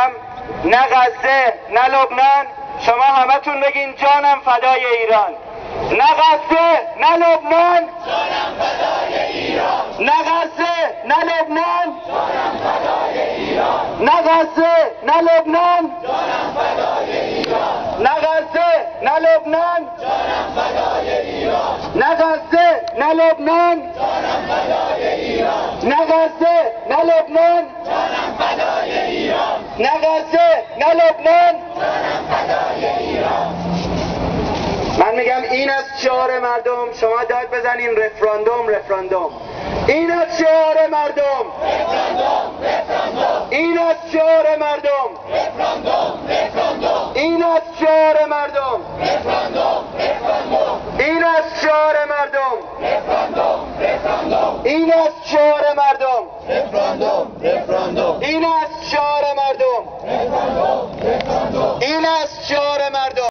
میگم نه غزه نه لبنان، شما همتون بگین جانم فدای ایران. نه غزه نه لبنان، جانم فدای ایران. نه غزه نه لبنان، جانم فدای ایران. نه غزه نه لبنان، جانم فدای ایران. نه غزه نه لبنان، جانم فدای ایران. نه غزه نه لبنان، جانم فدای ایران. نه غزه نه لبنان، جانم فدای ایران. نه غزه نه لبنان. جانم فدای ایران. من میگم این از شعار مردم، شما داد بزنین رفراندوم رفراندوم. این از شعار مردم، رفراندوم رفراندوم. این از شعار مردم، رفراندوم رفراندوم. این از شعار مردم، رفراندوم رفراندوم. این از شعار